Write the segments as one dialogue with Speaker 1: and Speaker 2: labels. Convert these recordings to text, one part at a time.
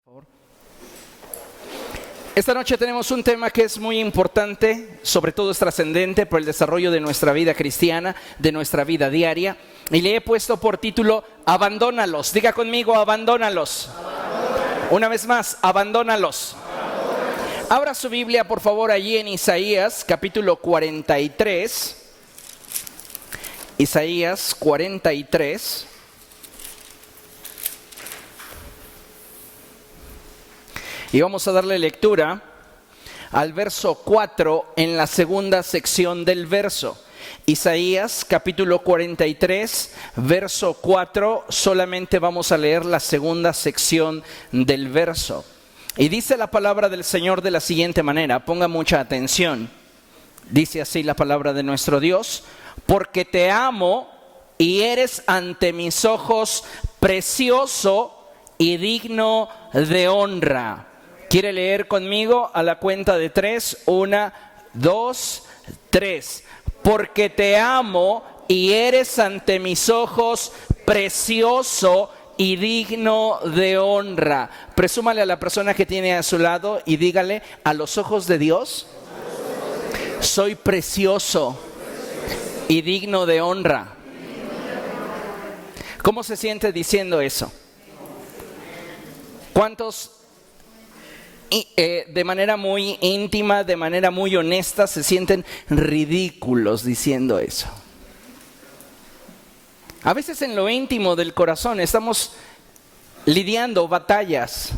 Speaker 1: Por favor. Esta noche tenemos un tema que es muy importante, sobre todo es trascendente por el desarrollo de nuestra vida cristiana, de nuestra vida diaria. Y le he puesto por título, abandónalos. Diga conmigo, abandónalos. Una vez más, abandónalos. Abra su Biblia, por favor, allí en Isaías, capítulo 43. Isaías 43. Y vamos a darle lectura al verso 4 en la segunda sección del verso. Isaías capítulo 43, verso 4, solamente vamos a leer la segunda sección del verso. Y dice la palabra del Señor de la siguiente manera, ponga mucha atención. Dice así la palabra de nuestro Dios: porque te amo y eres ante mis ojos precioso y digno de honra. ¿Quiere leer conmigo a la cuenta de 3? 1, 2, 3. Porque te amo y eres ante mis ojos precioso y digno de honra. Presúmale a la persona que tiene a su lado y dígale: a los ojos de Dios soy precioso y digno de honra. ¿Cómo se siente diciendo eso? ¿Cuántos de manera muy íntima, de manera muy honesta, se sienten ridículos diciendo eso? A veces en lo íntimo del corazón estamos lidiando batallas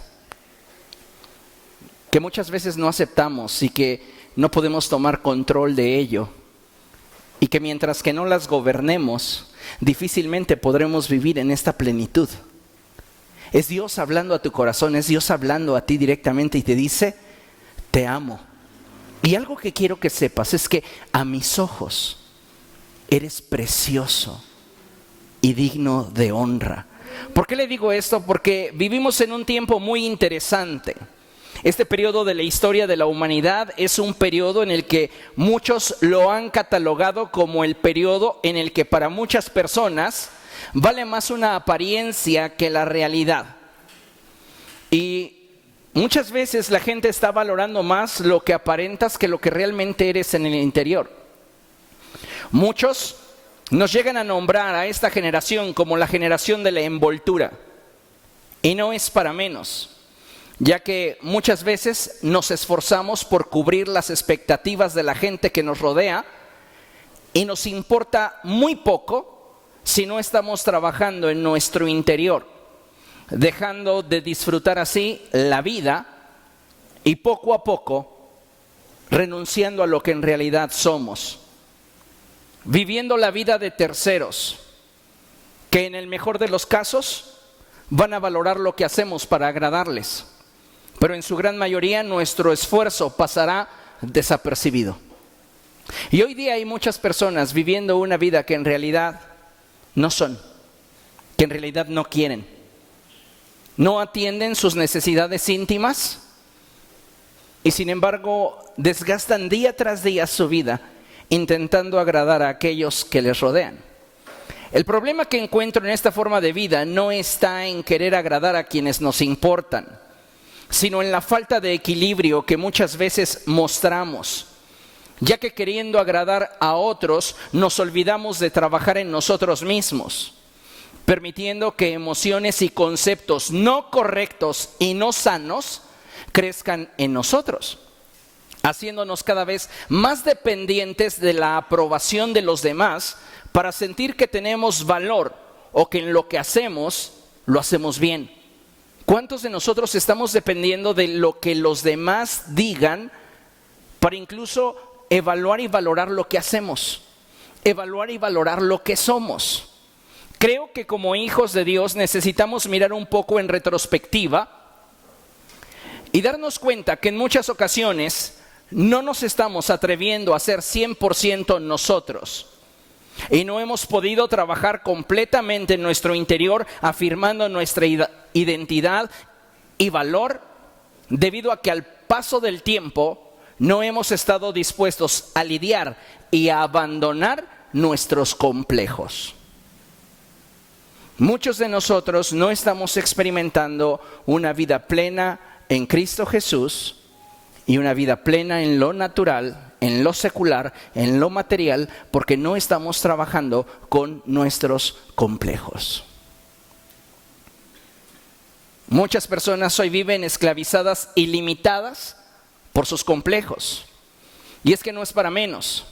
Speaker 1: que muchas veces no aceptamos y que no podemos tomar control de ello, y que mientras que no las gobernemos, difícilmente podremos vivir en esta plenitud. Es Dios hablando a tu corazón, es Dios hablando a ti directamente y te dice: te amo. Y algo que quiero que sepas es que a mis ojos eres precioso y digno de honra. ¿Por qué le digo esto? Porque vivimos en un tiempo muy interesante. Este periodo de la historia de la humanidad es un periodo en el que muchos lo han catalogado como el periodo en el que para muchas personas vale más una apariencia que la realidad. Y muchas veces la gente está valorando más lo que aparentas que lo que realmente eres en el interior. Muchos nos llegan a nombrar a esta generación como la generación de la envoltura. Y no es para menos, ya que muchas veces nos esforzamos por cubrir las expectativas de la gente que nos rodea y nos importa muy poco si no estamos trabajando en nuestro interior, dejando de disfrutar así la vida y poco a poco renunciando a lo que en realidad somos, viviendo la vida de terceros, que en el mejor de los casos van a valorar lo que hacemos para agradarles, pero en su gran mayoría nuestro esfuerzo pasará desapercibido. Y hoy día hay muchas personas viviendo una vida que en realidad no son, que en realidad no quieren, no atienden sus necesidades íntimas y sin embargo desgastan día tras día su vida intentando agradar a aquellos que les rodean. El problema que encuentro en esta forma de vida no está en querer agradar a quienes nos importan, sino en la falta de equilibrio que muchas veces mostramos, ya que queriendo agradar a otros nos olvidamos de trabajar en nosotros mismos, permitiendo que emociones y conceptos no correctos y no sanos crezcan en nosotros, haciéndonos cada vez más dependientes de la aprobación de los demás para sentir que tenemos valor o que en lo que hacemos lo hacemos bien. ¿Cuántos de nosotros estamos dependiendo de lo que los demás digan para incluso evaluar y valorar lo que hacemos, evaluar y valorar lo que somos? Creo que como hijos de Dios necesitamos mirar un poco en retrospectiva y darnos cuenta que en muchas ocasiones no nos estamos atreviendo a ser 100% nosotros y no hemos podido trabajar completamente en nuestro interior afirmando nuestra identidad y valor debido a que al paso del tiempo no hemos estado dispuestos a lidiar y a abandonar nuestros complejos. Muchos de nosotros no estamos experimentando una vida plena en Cristo Jesús y una vida plena en lo natural, en lo secular, en lo material, porque no estamos trabajando con nuestros complejos. Muchas personas hoy viven esclavizadas y limitadas por sus complejos. Y es que no es para menos,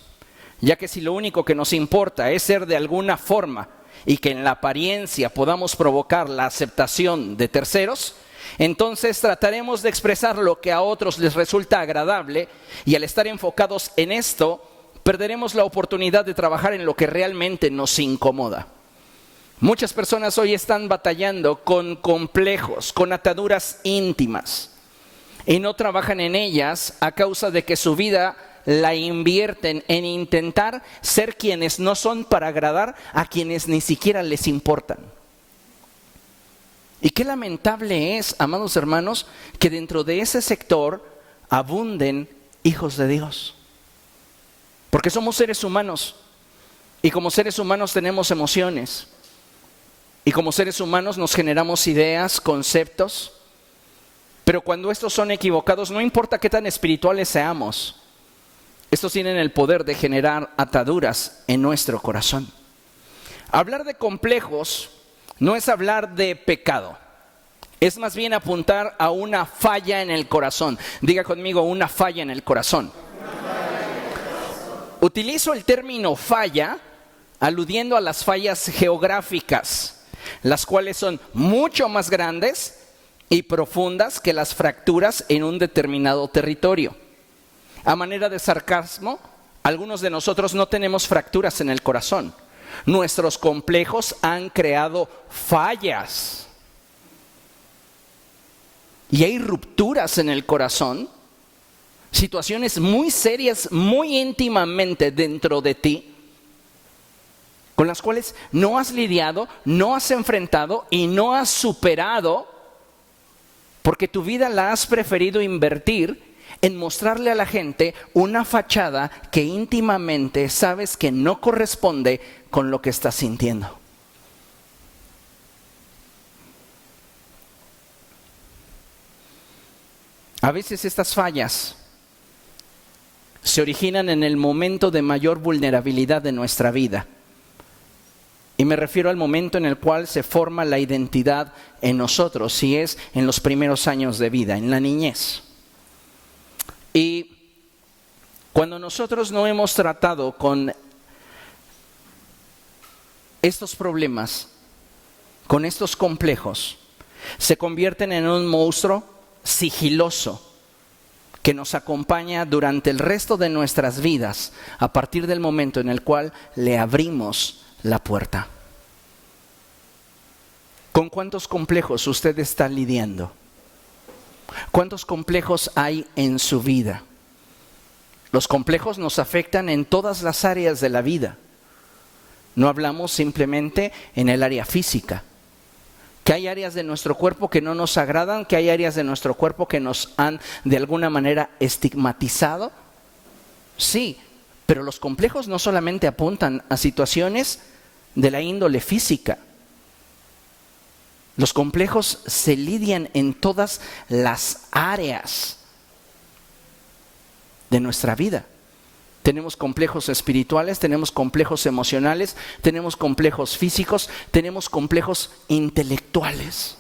Speaker 1: ya que si lo único que nos importa es ser de alguna forma y que en la apariencia podamos provocar la aceptación de terceros, entonces trataremos de expresar lo que a otros les resulta agradable, y al estar enfocados en esto, perderemos la oportunidad de trabajar en lo que realmente nos incomoda. Muchas personas hoy están batallando con complejos, con ataduras íntimas, y no trabajan en ellas a causa de que su vida la invierten en intentar ser quienes no son para agradar a quienes ni siquiera les importan. Y qué lamentable es, amados hermanos, que dentro de ese sector abunden hijos de Dios. Porque somos seres humanos, y como seres humanos tenemos emociones, y como seres humanos nos generamos ideas, conceptos, pero cuando estos son equivocados, no importa qué tan espirituales seamos, estos tienen el poder de generar ataduras en nuestro corazón. Hablar de complejos no es hablar de pecado, es más bien apuntar a una falla en el corazón. Diga conmigo, una falla en el corazón. Utilizo el término falla aludiendo a las fallas geográficas, las cuales son mucho más grandes y profundas que las fracturas en un determinado territorio. A manera de sarcasmo, algunos de nosotros no tenemos fracturas en el corazón. Nuestros complejos han creado fallas. Y hay rupturas en el corazón, situaciones muy serias, muy íntimamente dentro de ti, con las cuales no has lidiado, no has enfrentado y no has superado, porque tu vida la has preferido invertir en mostrarle a la gente una fachada que íntimamente sabes que no corresponde con lo que estás sintiendo. A veces estas fallas se originan en el momento de mayor vulnerabilidad de nuestra vida. Y me refiero al momento en el cual se forma la identidad en nosotros, si es en los primeros años de vida, en la niñez. Y cuando nosotros no hemos tratado con estos problemas, con estos complejos, se convierten en un monstruo sigiloso que nos acompaña durante el resto de nuestras vidas a partir del momento en el cual le abrimos la puerta. ¿Con cuántos complejos usted está lidiando? ¿Cuántos complejos hay en su vida? Los complejos nos afectan en todas las áreas de la vida. No hablamos simplemente en el área física. Que hay áreas de nuestro cuerpo que no nos agradan, que hay áreas de nuestro cuerpo que nos han de alguna manera estigmatizado. Sí, pero los complejos no solamente apuntan a situaciones de la índole física. Los complejos se lidian en todas las áreas de nuestra vida. Tenemos complejos espirituales, tenemos complejos emocionales, tenemos complejos físicos, tenemos complejos intelectuales.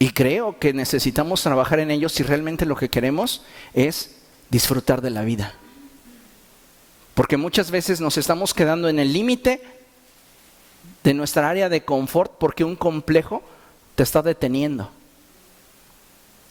Speaker 1: Y creo que necesitamos trabajar en ellos si realmente lo que queremos es disfrutar de la vida. Porque muchas veces nos estamos quedando en el límite de nuestra área de confort porque un complejo te está deteniendo.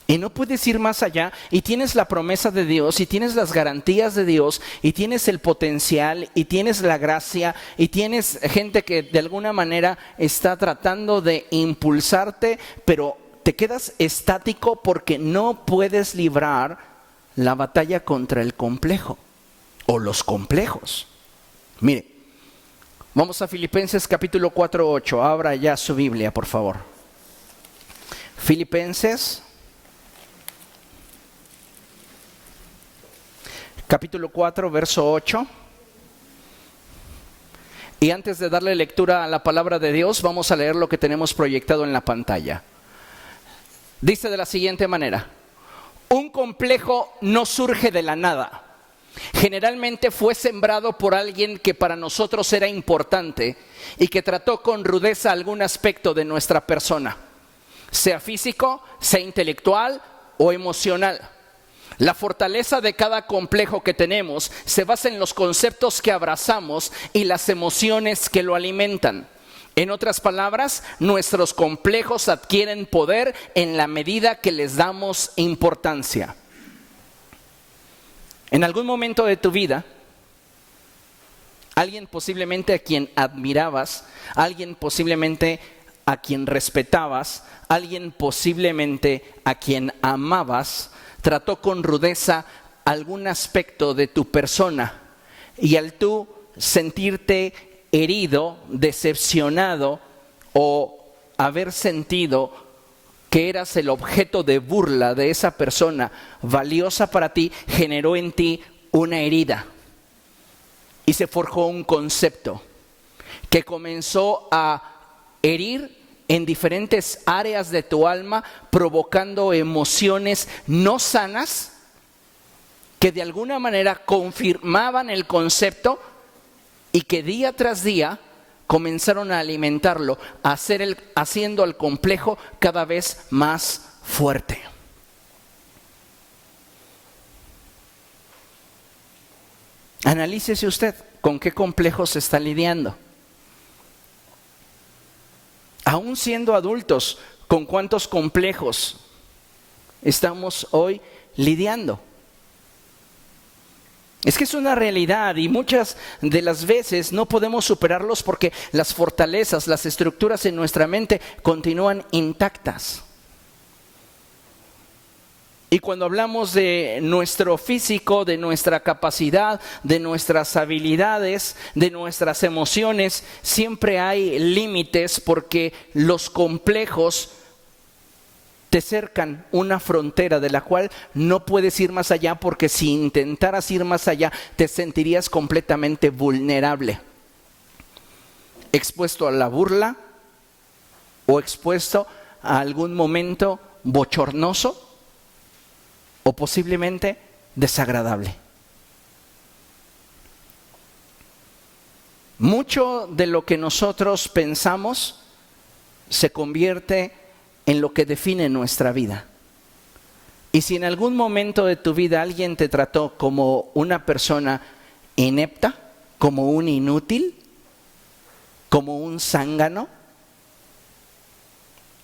Speaker 1: Y no puedes ir más allá, y tienes la promesa de Dios, y tienes las garantías de Dios, y tienes el potencial, y tienes la gracia, y tienes gente que de alguna manera está tratando de impulsarte, pero te quedas estático porque no puedes librar la batalla contra el complejo o los complejos. Mire, vamos a Filipenses capítulo 4:8. Abra ya su Biblia, por favor. Filipenses capítulo 4, verso 8. Y antes de darle lectura a la palabra de Dios, vamos a leer lo que tenemos proyectado en la pantalla. Dice de la siguiente manera: un complejo no surge de la nada. Generalmente fue sembrado por alguien que para nosotros era importante y que trató con rudeza algún aspecto de nuestra persona, sea físico, sea intelectual o emocional. La fortaleza de cada complejo que tenemos se basa en los conceptos que abrazamos y las emociones que lo alimentan. En otras palabras, nuestros complejos adquieren poder en la medida que les damos importancia. En algún momento de tu vida, alguien posiblemente a quien admirabas, alguien posiblemente a quien respetabas, alguien posiblemente a quien amabas, trató con rudeza algún aspecto de tu persona, y al tú sentirte herido, decepcionado o haber sentido que eras el objeto de burla de esa persona valiosa para ti, generó en ti una herida y se forjó un concepto que comenzó a herir en diferentes áreas de tu alma, provocando emociones no sanas que de alguna manera confirmaban el concepto y que día tras día comenzaron a alimentarlo, haciendo al complejo cada vez más fuerte. Analícese usted con qué complejos se está lidiando. Aún siendo adultos, ¿con cuántos complejos estamos hoy lidiando? Es que es una realidad y muchas de las veces no podemos superarlos porque las fortalezas, las estructuras en nuestra mente continúan intactas. Y cuando hablamos de nuestro físico, de nuestra capacidad, de nuestras habilidades, de nuestras emociones, siempre hay límites porque los complejos te cercan una frontera de la cual no puedes ir más allá, porque si intentaras ir más allá te sentirías completamente vulnerable, expuesto a la burla o expuesto a algún momento bochornoso o posiblemente desagradable. Mucho de lo que nosotros pensamos se convierte en lo que define nuestra vida. Y si en algún momento de tu vida alguien te trató como una persona inepta, como un inútil, como un zángano,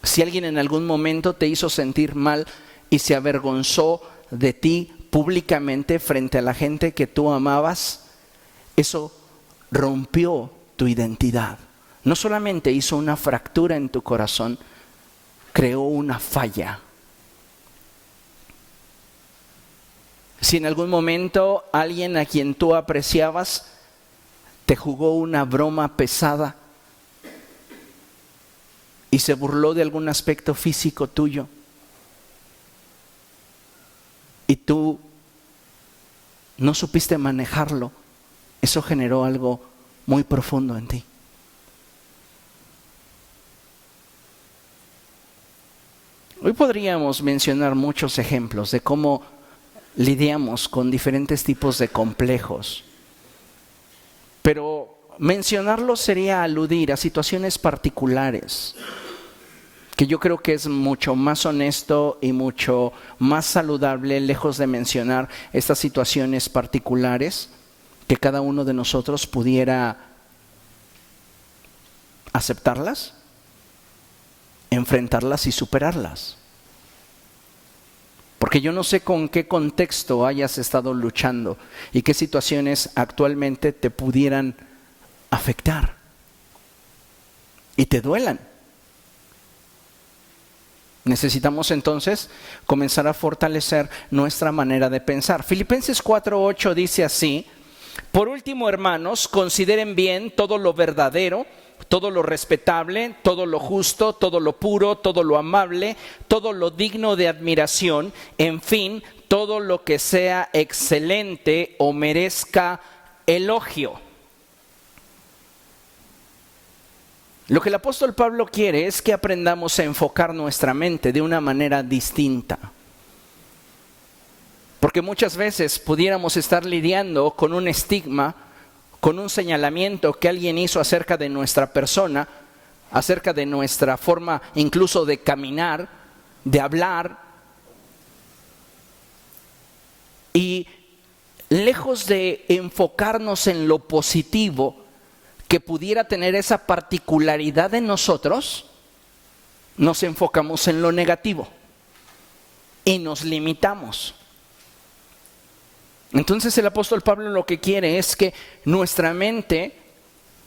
Speaker 1: si alguien en algún momento te hizo sentir mal y se avergonzó de ti públicamente frente a la gente que tú amabas, eso rompió tu identidad. No solamente hizo una fractura en tu corazón, creó una falla. Si en algún momento alguien a quien tú apreciabas te jugó una broma pesada y se burló de algún aspecto físico tuyo y tú no supiste manejarlo, eso generó algo muy profundo en ti. Hoy podríamos mencionar muchos ejemplos de cómo lidiamos con diferentes tipos de complejos, pero mencionarlos sería aludir a situaciones particulares, que yo creo que es mucho más honesto y mucho más saludable, lejos de mencionar estas situaciones particulares, que cada uno de nosotros pudiera aceptarlas, enfrentarlas y superarlas. Porque yo no sé con qué contexto hayas estado luchando y qué situaciones actualmente te pudieran afectar y te duelan. Necesitamos entonces comenzar a fortalecer nuestra manera de pensar. Filipenses 4:8 dice así: por último, hermanos, consideren bien todo lo verdadero, todo lo respetable, todo lo justo, todo lo puro, todo lo amable, todo lo digno de admiración, en fin, todo lo que sea excelente o merezca elogio. Lo que el apóstol Pablo quiere es que aprendamos a enfocar nuestra mente de una manera distinta. Porque muchas veces pudiéramos estar lidiando con un estigma, con un señalamiento que alguien hizo acerca de nuestra persona, acerca de nuestra forma incluso de caminar, de hablar. Y lejos de enfocarnos en lo positivo que pudiera tener esa particularidad en nosotros, nos enfocamos en lo negativo y nos limitamos. Entonces el apóstol Pablo lo que quiere es que nuestra mente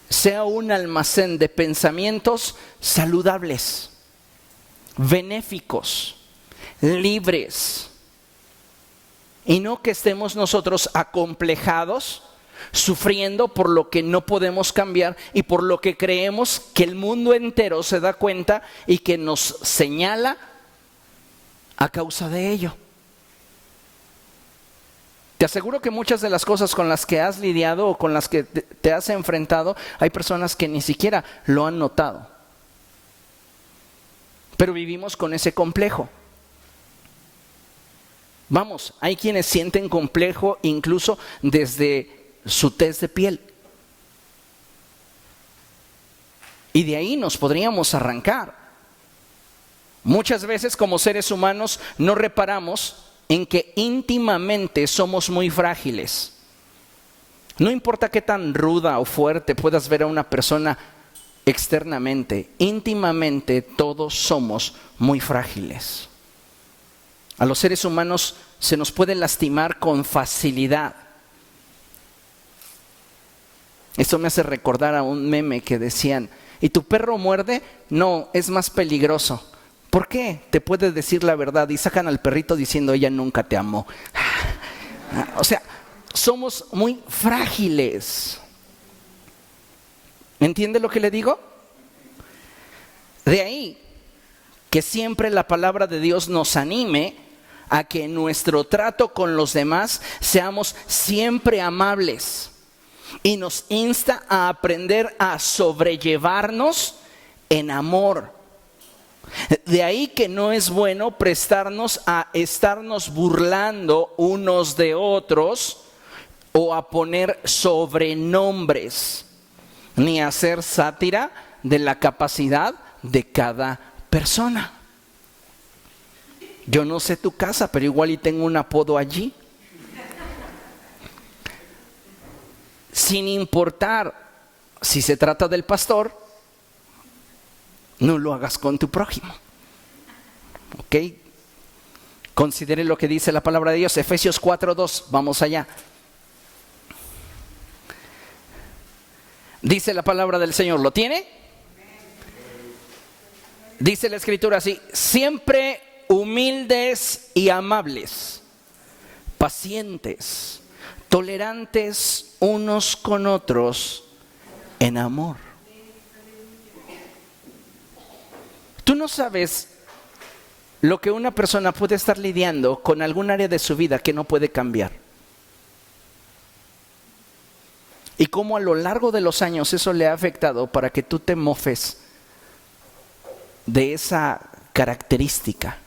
Speaker 1: sea un almacén de pensamientos saludables, benéficos, libres, y no que estemos nosotros acomplejados, sufriendo por lo que no podemos cambiar y por lo que creemos que el mundo entero se da cuenta y que nos señala a causa de ello. Te aseguro que muchas de las cosas con las que has lidiado o con las que te has enfrentado, hay personas que ni siquiera lo han notado. Pero vivimos con ese complejo. Vamos, hay quienes sienten complejo incluso desde su tez de piel. Y de ahí nos podríamos arrancar. Muchas veces como seres humanos no reparamos en que íntimamente somos muy frágiles. No importa qué tan ruda o fuerte puedas ver a una persona externamente, íntimamente todos somos muy frágiles. A los seres humanos se nos puede lastimar con facilidad. Esto me hace recordar a un meme que decían, ¿y tu perro muerde? No, es más peligroso. ¿Por qué? Te puede decir la verdad y sacan al perrito diciendo, ella nunca te amó. O sea, somos muy frágiles. ¿Entiende lo que le digo? De ahí que siempre la palabra de Dios nos anime a que en nuestro trato con los demás seamos siempre amables. Y nos insta a aprender a sobrellevarnos en amor. De ahí que no es bueno prestarnos a estarnos burlando unos de otros o a poner sobrenombres, ni hacer sátira de la capacidad de cada persona. Yo no sé tu casa, pero igual y tengo un apodo allí. Sin importar si se trata del pastor, no lo hagas con tu prójimo. ¿Ok? Considere lo que dice la palabra de Dios, Efesios 4:2, vamos allá. Dice la palabra del Señor, ¿lo tiene? Dice la escritura así, siempre humildes y amables, pacientes, tolerantes unos con otros en amor. Tú no sabes lo que una persona puede estar lidiando con algún área de su vida que no puede cambiar. Y cómo a lo largo de los años eso le ha afectado para que tú te mofes de esa característica.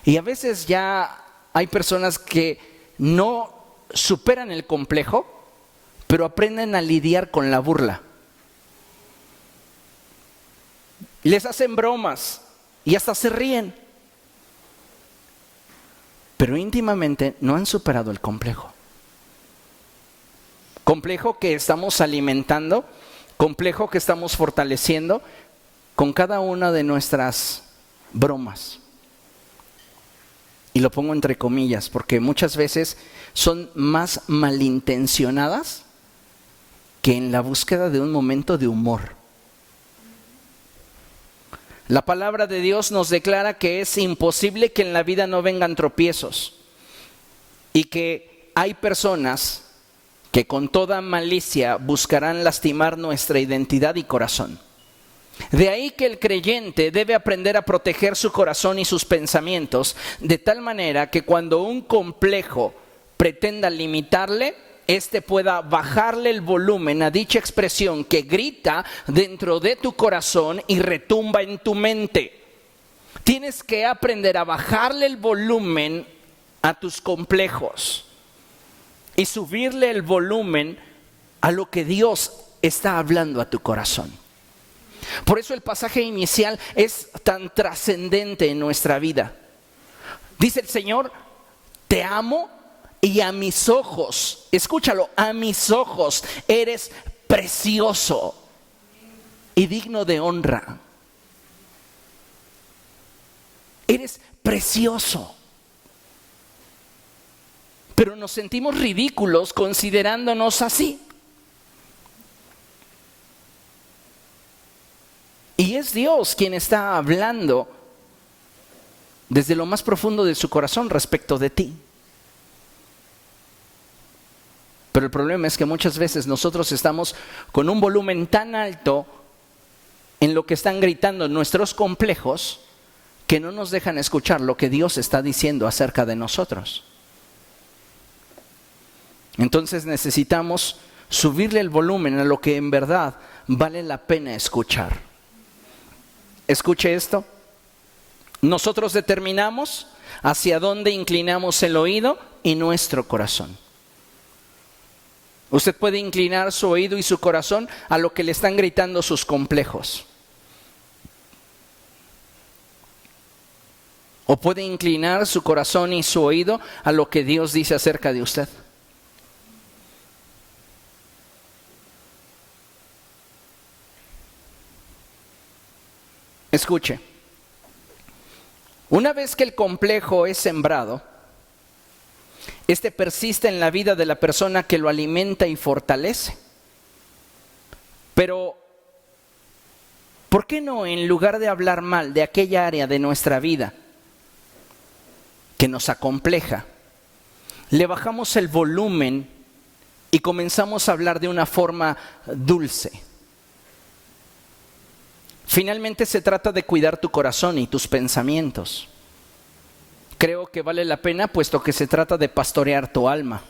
Speaker 1: Y a veces ya hay personas que no superan el complejo, pero aprenden a lidiar con la burla. Les hacen bromas y hasta se ríen. Pero íntimamente no han superado el complejo. Complejo que estamos alimentando, complejo que estamos fortaleciendo con cada una de nuestras bromas. Y lo pongo entre comillas porque muchas veces son más malintencionadas que en la búsqueda de un momento de humor. La palabra de Dios nos declara que es imposible que en la vida no vengan tropiezos y que hay personas que con toda malicia buscarán lastimar nuestra identidad y corazón. De ahí que el creyente debe aprender a proteger su corazón y sus pensamientos de tal manera que cuando un complejo pretenda limitarle, este pueda bajarle el volumen a dicha expresión que grita dentro de tu corazón y retumba en tu mente. Tienes que aprender a bajarle el volumen a tus complejos y subirle el volumen a lo que Dios está hablando a tu corazón. Por eso el pasaje inicial es tan trascendente en nuestra vida. Dice el Señor, te amo y a mis ojos, escúchalo, a mis ojos eres precioso y digno de honra. Eres precioso. Pero nos sentimos ridículos considerándonos así. Y es Dios quien está hablando desde lo más profundo de su corazón respecto de ti. Pero el problema es que muchas veces nosotros estamos con un volumen tan alto en lo que están gritando nuestros complejos que no nos dejan escuchar lo que Dios está diciendo acerca de nosotros. Entonces necesitamos subirle el volumen a lo que en verdad vale la pena escuchar. Escuche esto. Nosotros determinamos hacia dónde inclinamos el oído y nuestro corazón. Usted puede inclinar su oído y su corazón a lo que le están gritando sus complejos. O puede inclinar su corazón y su oído a lo que Dios dice acerca de usted. Escuche, una vez que el complejo es sembrado, este persiste en la vida de la persona que lo alimenta y fortalece. Pero, ¿por qué no, en lugar de hablar mal de aquella área de nuestra vida que nos acompleja, le bajamos el volumen y comenzamos a hablar de una forma dulce? Finalmente se trata de cuidar tu corazón y tus pensamientos. Creo que vale la pena, puesto que se trata de pastorear tu alma.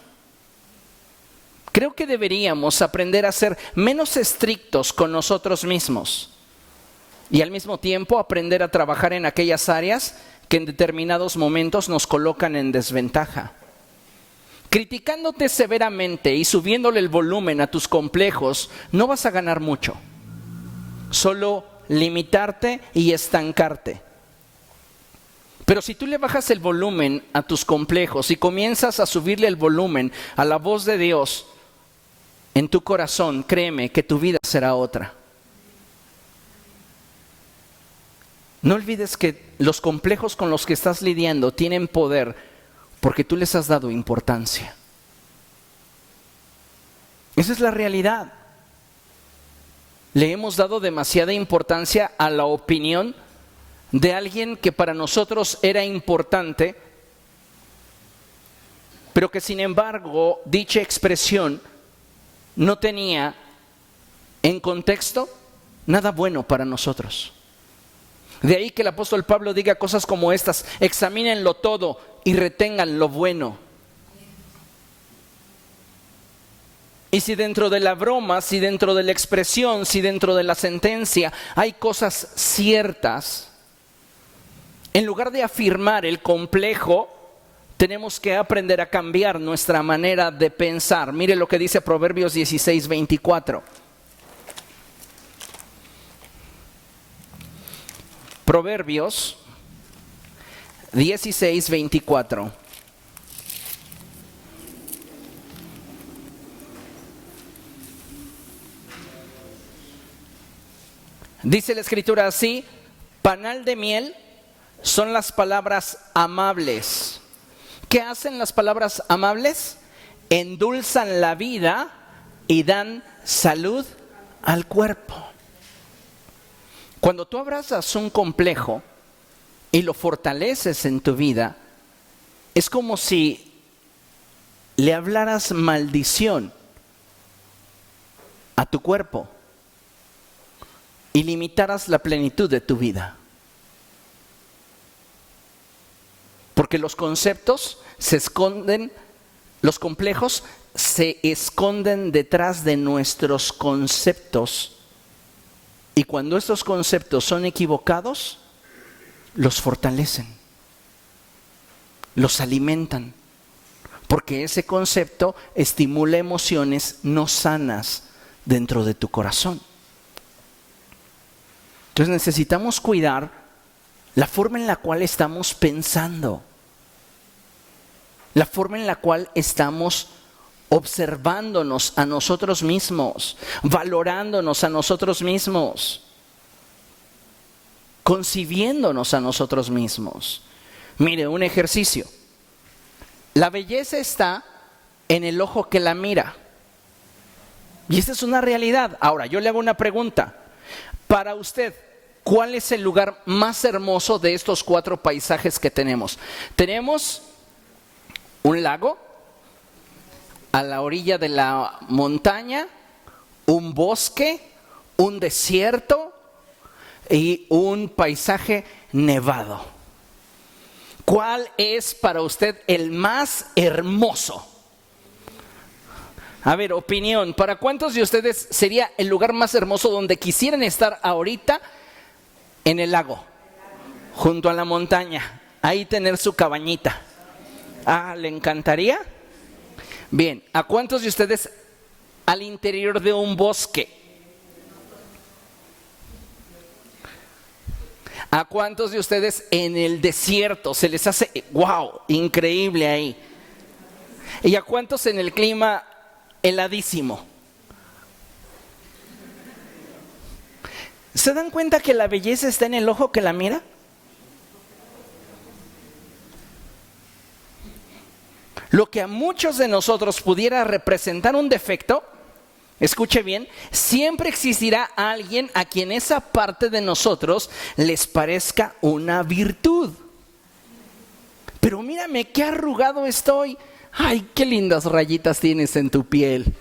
Speaker 1: Creo que deberíamos aprender a ser menos estrictos con nosotros mismos y al mismo tiempo aprender a trabajar en aquellas áreas que en determinados momentos nos colocan en desventaja. Criticándote severamente y subiéndole el volumen a tus complejos, no vas a ganar mucho. Solo limitarte y estancarte. Pero si tú le bajas el volumen a tus complejos y comienzas a subirle el volumen a la voz de Dios en tu corazón, créeme que tu vida será otra. No olvides que los complejos con los que estás lidiando tienen poder porque tú les has dado importancia. Esa es la realidad. Le hemos dado demasiada importancia a la opinión de alguien que para nosotros era importante, pero que sin embargo dicha expresión no tenía en contexto nada bueno para nosotros. De ahí que el apóstol Pablo diga cosas como estas: examínenlo todo y retengan lo bueno. Y si dentro de la broma, si dentro de la expresión, si dentro de la sentencia hay cosas ciertas, en lugar de afirmar el complejo, tenemos que aprender a cambiar nuestra manera de pensar. Mire lo que dice Proverbios 16:24. Proverbios 16:24. Dice la escritura así: panal de miel son las palabras amables. ¿Qué hacen las palabras amables? Endulzan la vida y dan salud al cuerpo. Cuando tú abrazas un complejo y lo fortaleces en tu vida, es como si le hablaras maldición a tu cuerpo y limitaras la plenitud de tu vida. Porque los conceptos se esconden Los complejos se esconden detrás de nuestros conceptos y cuando estos conceptos son equivocados, los fortalecen, los alimentan, porque ese concepto estimula emociones no sanas dentro de tu corazón. Entonces necesitamos cuidar la forma en la cual estamos pensando, la forma en la cual estamos observándonos a nosotros mismos, valorándonos a nosotros mismos, concibiéndonos a nosotros mismos. Mire, un ejercicio. La belleza está en el ojo que la mira. Y esta es una realidad. Ahora, yo le hago una pregunta. Para usted, ¿cuál es el lugar más hermoso de estos 4 paisajes que tenemos? Tenemos un lago a la orilla de la montaña, un bosque, un desierto y un paisaje nevado. ¿Cuál es para usted el más hermoso? A ver, opinión. ¿Para cuántos de ustedes sería el lugar más hermoso donde quisieran estar ahorita? En el lago, junto a la montaña, ahí tener su cabañita. ¿Le encantaría? Bien, ¿a cuántos de ustedes al interior de un bosque? ¿A cuántos de ustedes en el desierto? Se les hace, wow, increíble ahí. ¿Y a cuántos en el clima heladísimo? ¿Se dan cuenta que la belleza está en el ojo que la mira? Lo que a muchos de nosotros pudiera representar un defecto, escuche bien, siempre existirá alguien a quien esa parte de nosotros les parezca una virtud. Pero mírame, qué arrugado estoy. Ay, qué lindas rayitas tienes en tu piel.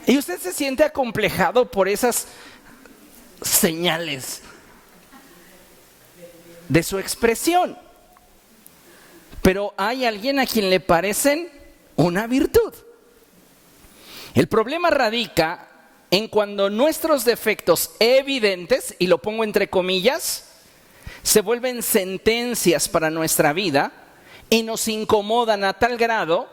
Speaker 1: Y usted se siente acomplejado por esas señales de su expresión. Pero hay alguien a quien le parecen una virtud. El problema radica en cuando nuestros defectos evidentes, y lo pongo entre comillas, se vuelven sentencias para nuestra vida y nos incomodan a tal grado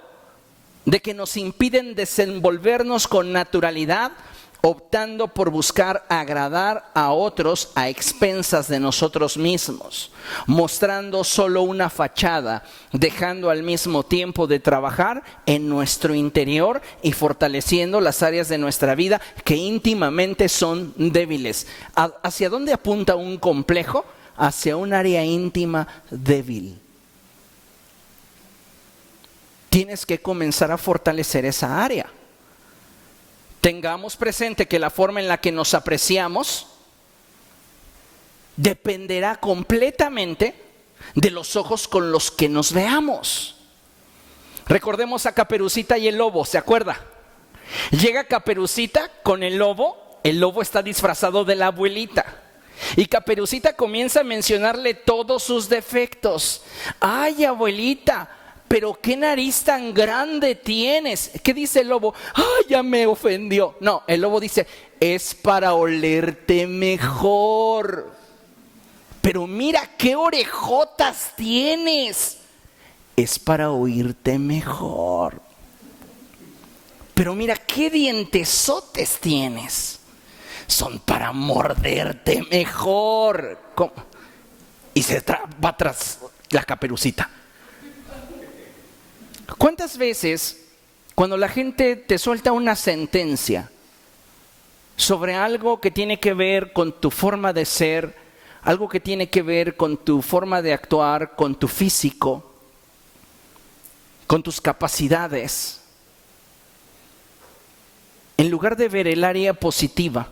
Speaker 1: de que nos impiden desenvolvernos con naturalidad, optando por buscar agradar a otros a expensas de nosotros mismos, mostrando solo una fachada, dejando al mismo tiempo de trabajar en nuestro interior y fortaleciendo las áreas de nuestra vida que íntimamente son débiles. ¿Hacia dónde apunta un complejo? Hacia un área íntima débil. Tienes que comenzar a fortalecer esa área. Tengamos presente que la forma en la que nos apreciamos dependerá completamente de los ojos con los que nos veamos. Recordemos a Caperucita y el lobo, ¿se acuerda? Llega Caperucita con el lobo está disfrazado de la abuelita. Y Caperucita comienza a mencionarle todos sus defectos. ¡Ay, abuelita! Pero qué nariz tan grande tienes. ¿Qué dice el lobo? ¡Ay, ya me ofendió! No, el lobo dice, es para olerte mejor. Pero mira qué orejotas tienes. Es para oírte mejor. Pero mira qué dientesotes tienes. Son para morderte mejor. ¿Cómo? Y se va tras la Caperucita. ¿Cuántas veces cuando la gente te suelta una sentencia sobre algo que tiene que ver con tu forma de ser, algo que tiene que ver con tu forma de actuar, con tu físico, con tus capacidades, en lugar de ver el área positiva,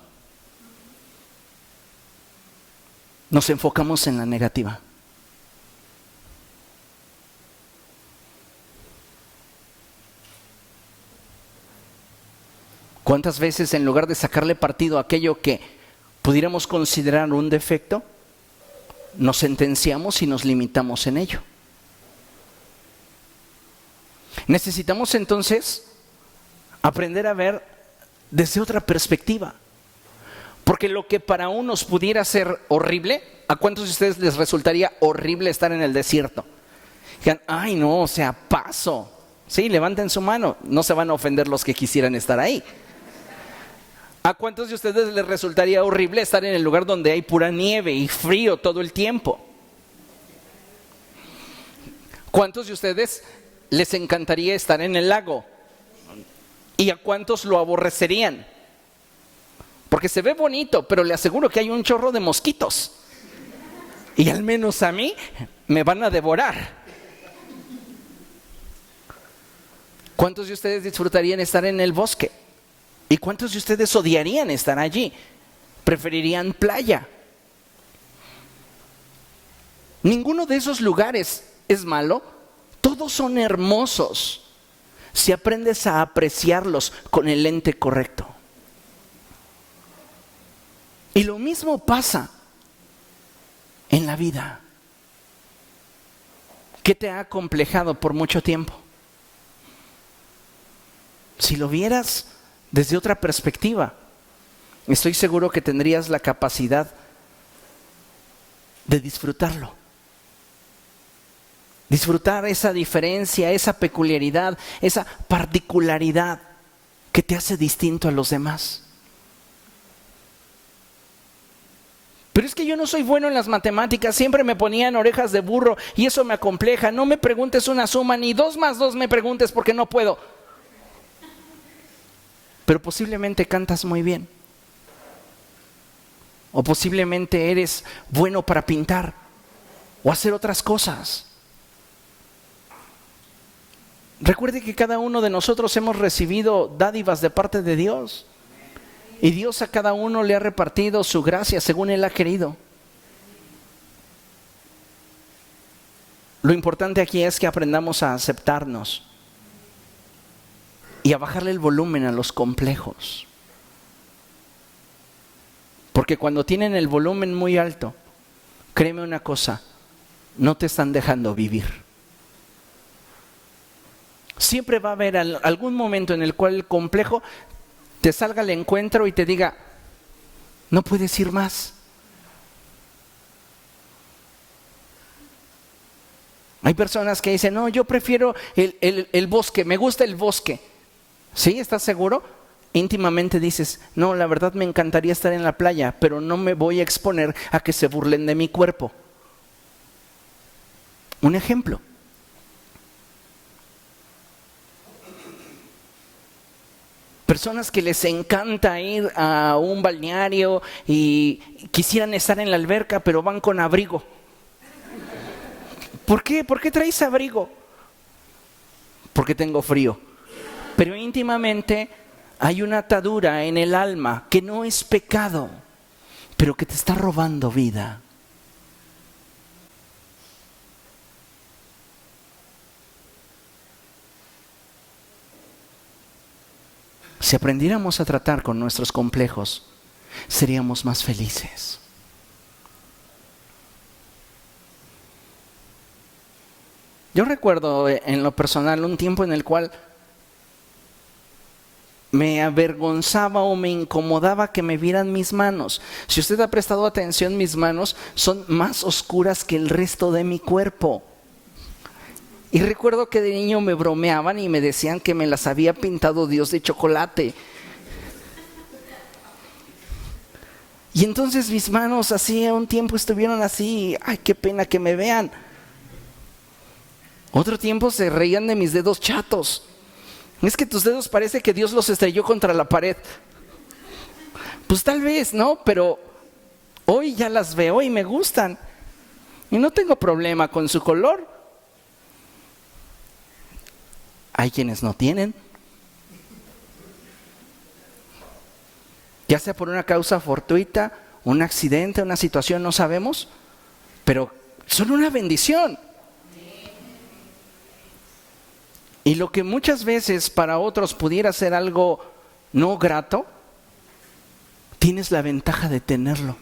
Speaker 1: nos enfocamos en la negativa? ¿Cuántas veces en lugar de sacarle partido a aquello que pudiéramos considerar un defecto, nos sentenciamos y nos limitamos en ello. Necesitamos entonces aprender a ver desde otra perspectiva. Porque lo que para unos pudiera ser horrible, ¿a cuántos de ustedes les resultaría horrible estar en el desierto? Digan, ay no, o sea, paso. Sí, levanten su mano, no se van a ofender los que quisieran estar ahí. ¿A cuántos de ustedes les resultaría horrible estar en el lugar donde hay pura nieve y frío todo el tiempo? ¿Cuántos de ustedes les encantaría estar en el lago? ¿Y a cuántos lo aborrecerían? Porque se ve bonito, pero le aseguro que hay un chorro de mosquitos. Y al menos a mí me van a devorar. ¿Cuántos de ustedes disfrutarían estar en el bosque? ¿Y cuántos de ustedes odiarían estar allí? ¿Preferirían playa? Ninguno de esos lugares es malo. Todos son hermosos si aprendes a apreciarlos con el lente correcto. Y lo mismo pasa en la vida. ¿Qué te ha acomplejado por mucho tiempo? Si lo vieras desde otra perspectiva, estoy seguro que tendrías la capacidad de disfrutarlo. Disfrutar esa diferencia, esa peculiaridad, esa particularidad que te hace distinto a los demás. Pero es que yo no soy bueno en las matemáticas, siempre me ponían orejas de burro y eso me acompleja. No me preguntes una suma, ni 2 más 2 me preguntes porque no puedo. Pero posiblemente cantas muy bien. O posiblemente eres bueno para pintar o hacer otras cosas. Recuerde que cada uno de nosotros hemos recibido dádivas de parte de Dios. Y Dios a cada uno le ha repartido su gracia según Él ha querido. Lo importante aquí es que aprendamos a aceptarnos y a bajarle el volumen a los complejos. Porque cuando tienen el volumen muy alto, créeme una cosa, no te están dejando vivir. Siempre va a haber algún momento en el cual el complejo te salga al encuentro y te diga, no puedes ir más. Hay personas que dicen, no, yo prefiero el bosque, me gusta el bosque. ¿Sí? ¿Estás seguro? Íntimamente dices, no, la verdad me encantaría estar en la playa, pero no me voy a exponer a que se burlen de mi cuerpo. Un ejemplo. Personas que les encanta ir a un balneario y quisieran estar en la alberca, pero van con abrigo. ¿Por qué? ¿Por qué traes abrigo? Porque tengo frío. Pero íntimamente hay una atadura en el alma que no es pecado, pero que te está robando vida. Si aprendiéramos a tratar con nuestros complejos, seríamos más felices. Yo recuerdo en lo personal un tiempo en el cual me avergonzaba o me incomodaba que me vieran mis manos. Si usted ha prestado atención, mis manos son más oscuras que el resto de mi cuerpo. Y recuerdo que de niño me bromeaban y me decían que me las había pintado Dios de chocolate. Y entonces mis manos así un tiempo estuvieron así, ay, qué pena que me vean. Otro tiempo se reían de mis dedos chatos. Es que tus dedos parece que Dios los estrelló contra la pared. Pues tal vez, ¿no? Pero hoy ya las veo y me gustan. Y no tengo problema con su color. Hay quienes no tienen. Ya sea por una causa fortuita, un accidente, una situación, no sabemos, pero son una bendición. Y lo que muchas veces para otros pudiera ser algo no grato, tienes la ventaja de tenerlo.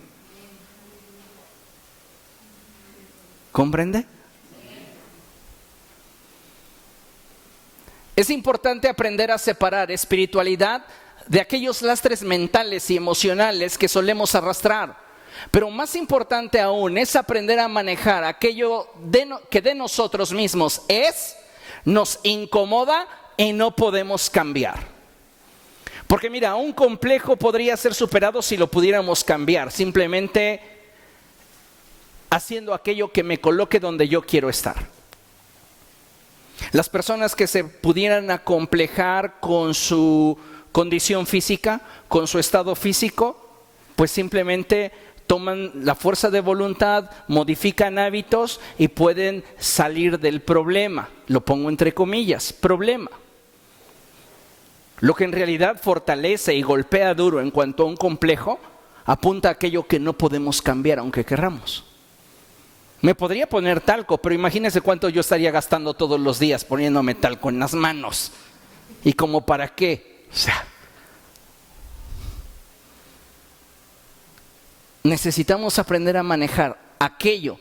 Speaker 1: ¿Comprende? Es importante aprender a separar espiritualidad de aquellos lastres mentales y emocionales que solemos arrastrar. Pero más importante aún es aprender a manejar aquello que de nosotros mismos nos incomoda y no podemos cambiar. Porque mira, un complejo podría ser superado si lo pudiéramos cambiar, simplemente haciendo aquello que me coloque donde yo quiero estar. Las personas que se pudieran acomplejar con su condición física, con su estado físico, pues simplemente toman la fuerza de voluntad, modifican hábitos y pueden salir del problema. Lo pongo entre comillas, problema. Lo que en realidad fortalece y golpea duro en cuanto a un complejo, apunta a aquello que no podemos cambiar aunque querramos. Me podría poner talco, pero imagínense cuánto yo estaría gastando todos los días poniéndome talco en las manos. ¿Y como para qué? O sea, necesitamos aprender a manejar aquello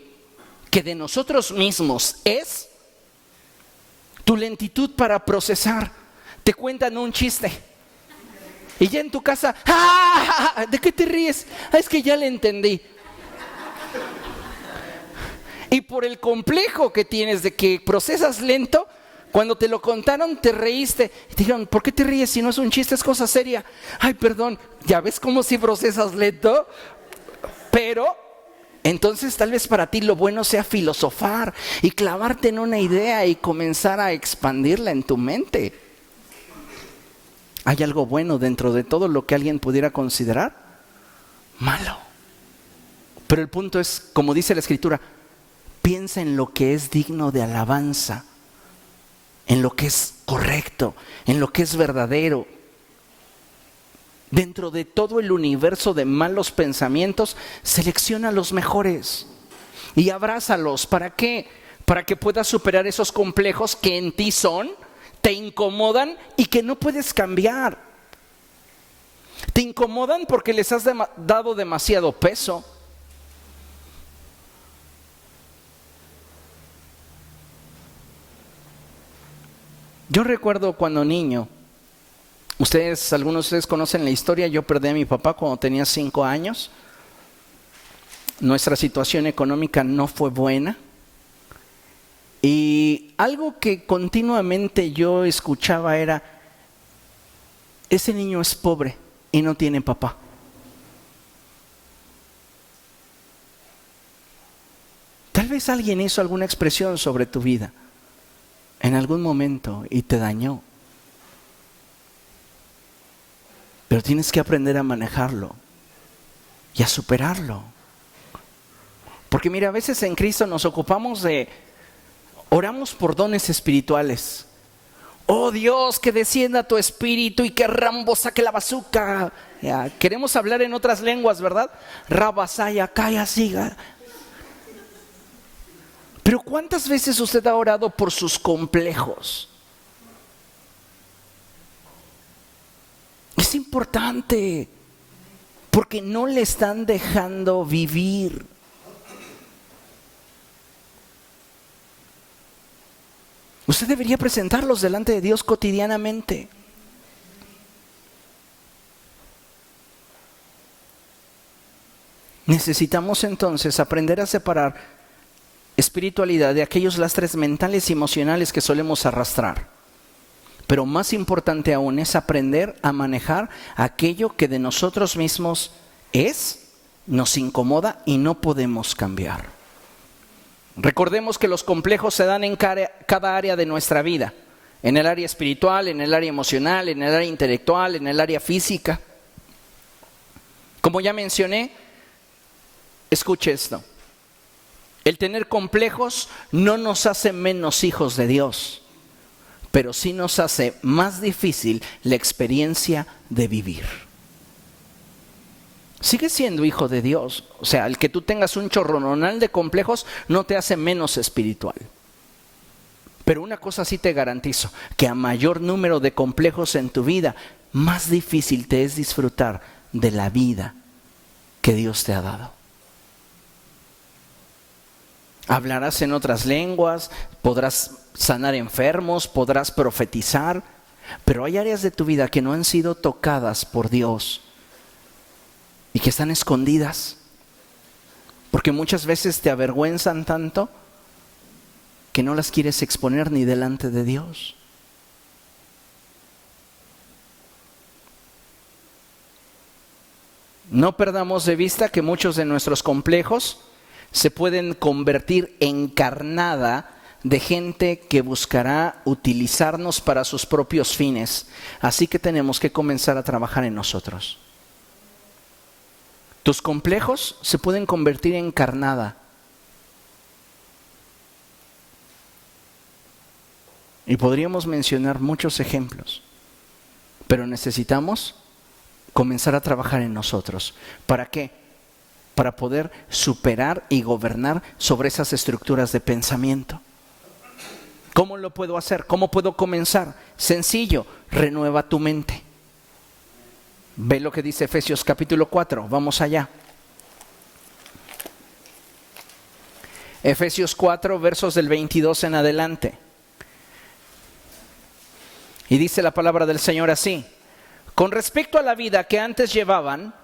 Speaker 1: que de nosotros mismos es tu lentitud para procesar. Te cuentan un chiste y ya en tu casa, ¡ah! ¿De qué te ríes? Es que ya le entendí. Y por el complejo que tienes de que procesas lento, cuando te lo contaron te reíste. Y te dijeron, ¿por qué te ríes si no es un chiste, es cosa seria? Ay, perdón, ¿ya ves cómo si procesas lento? Pero entonces tal vez para ti lo bueno sea filosofar y clavarte en una idea y comenzar a expandirla en tu mente. ¿Hay algo bueno dentro de todo lo que alguien pudiera considerar malo? Pero el punto es, como dice la Escritura, piensa en lo que es digno de alabanza, en lo que es correcto, en lo que es verdadero. Dentro de todo el universo de malos pensamientos, selecciona los mejores y abrázalos. ¿Para qué? Para que puedas superar esos complejos que en ti son, te incomodan y que no puedes cambiar. Te incomodan porque les has dado demasiado peso. Yo recuerdo cuando niño, algunos de ustedes conocen la historia, yo perdí a mi papá cuando tenía 5 años. Nuestra situación económica no fue buena. Y algo que continuamente yo escuchaba era, ese niño es pobre y no tiene papá. Tal vez alguien hizo alguna expresión sobre tu vida en algún momento y te dañó. Pero tienes que aprender a manejarlo y a superarlo. Porque mira, a veces en Cristo nos ocupamos oramos por dones espirituales. Oh Dios, que descienda tu espíritu y que Rambo saque la bazooka. Ya, queremos hablar en otras lenguas, ¿verdad? Rabasaya, Kaya, Siga. Pero ¿cuántas veces usted ha orado por sus complejos? Es importante, porque no le están dejando vivir. Usted debería presentarlos delante de Dios cotidianamente. Necesitamos entonces aprender a separar espiritualidad de aquellos lastres mentales y emocionales que solemos arrastrar. Pero más importante aún es aprender a manejar aquello que de nosotros mismos nos incomoda y no podemos cambiar. Recordemos que los complejos se dan en cada área de nuestra vida. En el área espiritual, en el área emocional, en el área intelectual, en el área física. Como ya mencioné, escuche esto. El tener complejos no nos hace menos hijos de Dios, pero sí nos hace más difícil la experiencia de vivir. Sigues siendo hijo de Dios. O sea, el que tú tengas un chorrononal de complejos no te hace menos espiritual. Pero una cosa sí te garantizo, que a mayor número de complejos en tu vida, más difícil te es disfrutar de la vida que Dios te ha dado. Hablarás en otras lenguas, podrás sanar enfermos, podrás profetizar, pero hay áreas de tu vida que no han sido tocadas por Dios y que están escondidas, porque muchas veces te avergüenzan tanto que no las quieres exponer ni delante de Dios. No perdamos de vista que muchos de nuestros complejos se pueden convertir en carnada de gente que buscará utilizarnos para sus propios fines. Así que tenemos que comenzar a trabajar en nosotros. Tus complejos se pueden convertir en carnada. Y podríamos mencionar muchos ejemplos, pero necesitamos comenzar a trabajar en nosotros. ¿Para qué? Para poder superar y gobernar sobre esas estructuras de pensamiento. ¿Cómo lo puedo hacer? ¿Cómo puedo comenzar? Sencillo, renueva tu mente. Ve lo que dice Efesios capítulo 4, vamos allá. Efesios 4, versos del 22 en adelante. Y dice la palabra del Señor así: con respecto a la vida que antes llevaban,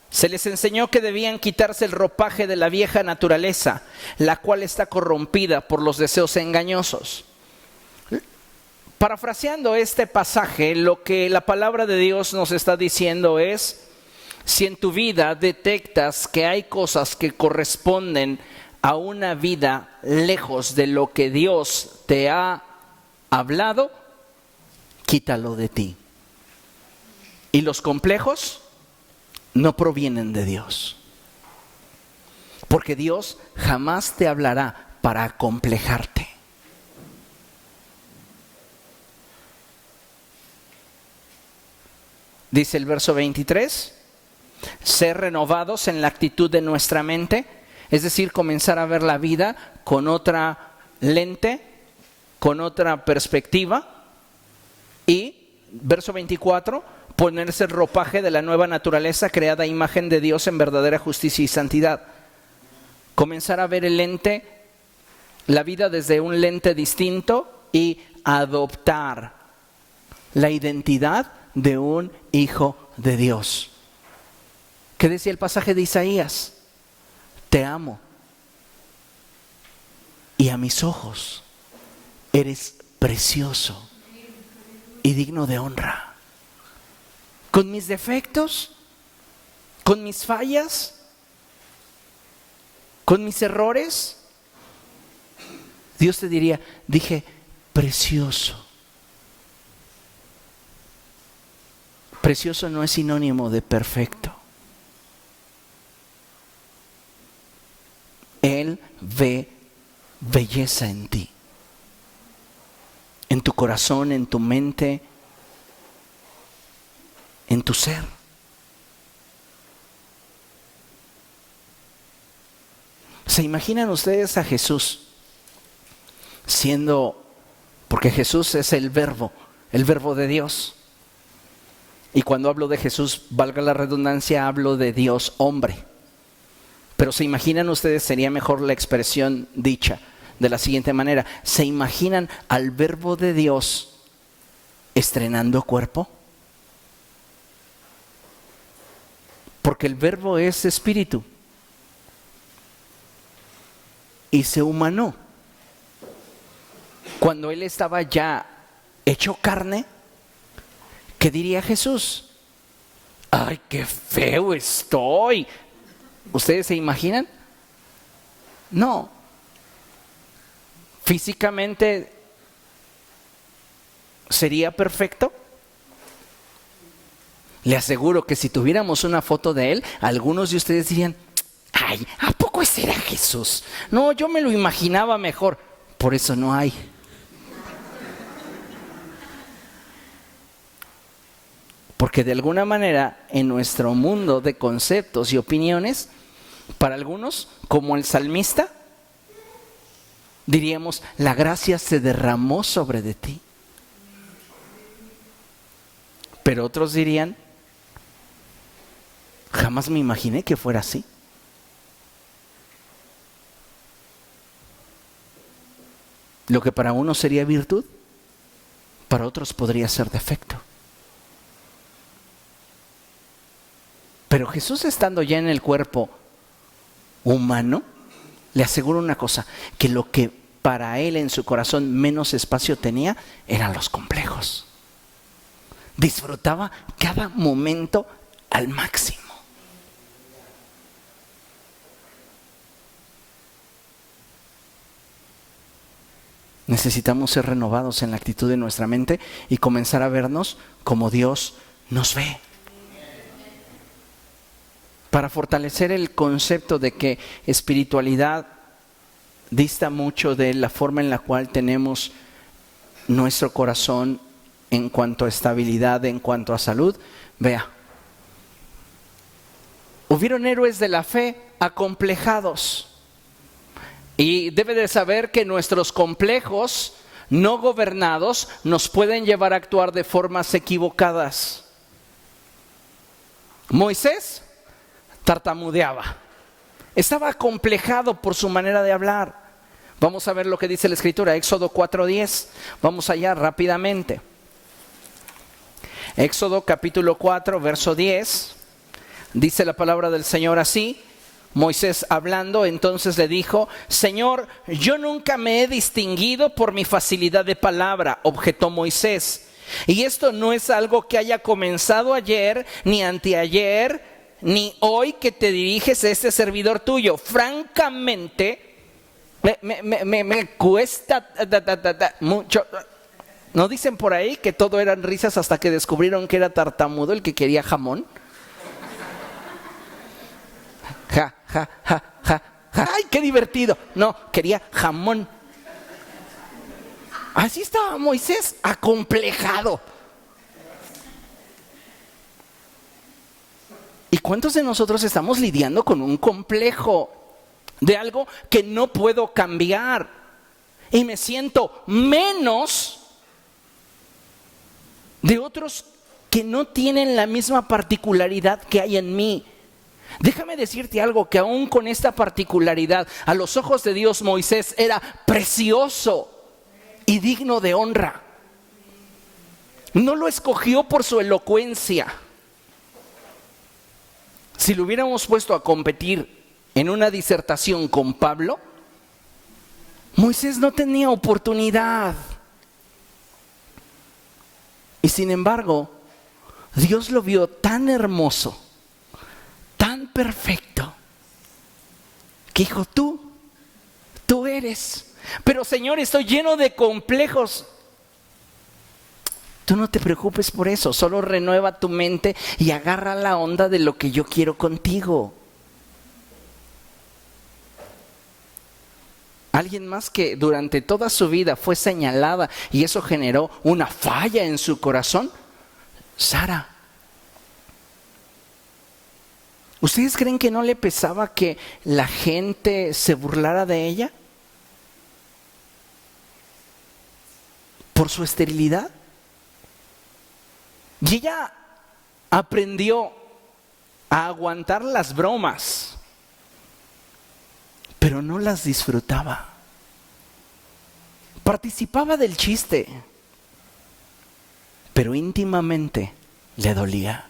Speaker 1: se les enseñó que debían quitarse el ropaje de la vieja naturaleza, la cual está corrompida por los deseos engañosos. Parafraseando este pasaje, lo que la palabra de Dios nos está diciendo es: si en tu vida detectas que hay cosas que corresponden a una vida lejos de lo que Dios te ha hablado, quítalo de ti. Y los complejos no provienen de Dios, porque Dios jamás te hablará para acomplejarte. Dice el verso 23, ser renovados en la actitud de nuestra mente, es decir, comenzar a ver la vida con otra lente, con otra perspectiva. Y verso 24, ponerse el ropaje de la nueva naturaleza creada a imagen de Dios en verdadera justicia y santidad. Comenzar a ver la vida desde un lente distinto y adoptar la identidad de un hijo de Dios. ¿Qué decía el pasaje de Isaías? Te amo y a mis ojos eres precioso y digno de honra. Con mis defectos, con mis fallas, con mis errores, Dios te diría, dije, precioso. Precioso no es sinónimo de perfecto. Él ve belleza en ti, en tu corazón, en tu mente, en tu ser. ¿Se imaginan ustedes a Jesús siendo, porque Jesús es el verbo de Dios? Y cuando hablo de Jesús, valga la redundancia, hablo de Dios hombre. Pero ¿se imaginan ustedes? Sería mejor la expresión dicha de la siguiente manera: ¿se imaginan al verbo de Dios estrenando cuerpo? Porque el verbo es espíritu y se humanó. Cuando él estaba ya hecho carne, ¿qué diría Jesús? ¡Ay, qué feo estoy! ¿Ustedes se imaginan? No. Físicamente sería perfecto. Le aseguro que si tuviéramos una foto de él, algunos de ustedes dirían, ay, ¿a poco ese era Jesús? No, yo me lo imaginaba mejor. Por eso no hay. Porque de alguna manera en nuestro mundo de conceptos y opiniones, para algunos, como el salmista, diríamos, la gracia se derramó sobre de ti. Pero otros dirían, jamás me imaginé que fuera así. Lo que para uno sería virtud, para otros podría ser defecto. Pero Jesús, estando ya en el cuerpo humano, le aseguro una cosa, que lo que para él en su corazón menos espacio tenía eran los complejos. Disfrutaba cada momento al máximo. Necesitamos ser renovados en la actitud de nuestra mente y comenzar a vernos como Dios nos ve. Para fortalecer el concepto de que espiritualidad dista mucho de la forma en la cual tenemos nuestro corazón en cuanto a estabilidad, en cuanto a salud, vea. Hubieron héroes de la fe acomplejados. Y debe de saber que nuestros complejos no gobernados nos pueden llevar a actuar de formas equivocadas. Moisés tartamudeaba. Estaba acomplejado por su manera de hablar. Vamos a ver lo que dice la Escritura, Éxodo 4:10. Vamos allá rápidamente. Éxodo capítulo 4, verso 10. Dice la palabra del Señor así. Moisés hablando, entonces le dijo: Señor, yo nunca me he distinguido por mi facilidad de palabra, objetó Moisés. Y esto no es algo que haya comenzado ayer, ni anteayer, ni hoy que te diriges a este servidor tuyo. Francamente, me cuesta mucho. ¿No dicen por ahí que todo eran risas hasta que descubrieron que era tartamudo el que quería jamón? Ja, ja, ja, ja, ja. ¡Ay, qué divertido! No, quería jamón. Así estaba Moisés, acomplejado. ¿Y cuántos de nosotros estamos lidiando con un complejo de algo que no puedo cambiar? Y me siento menos de otros que no tienen la misma particularidad que hay en mí. Déjame decirte algo, que aún con esta particularidad, a los ojos de Dios, Moisés era precioso y digno de honra. No lo escogió por su elocuencia. Si lo hubiéramos puesto a competir en una disertación con Pablo, Moisés no tenía oportunidad. Y sin embargo, Dios lo vio tan hermoso, tan perfecto, que dijo: tú eres. Pero Señor, estoy lleno de complejos. Tú no te preocupes por eso, solo renueva tu mente y agarra la onda de lo que yo quiero contigo. Alguien más que durante toda su vida fue señalada y eso generó una falla en su corazón, Sara. ¿Ustedes creen que no le pesaba que la gente se burlara de ella por su esterilidad? Y ella aprendió a aguantar las bromas, pero no las disfrutaba. Participaba del chiste, pero íntimamente le dolía.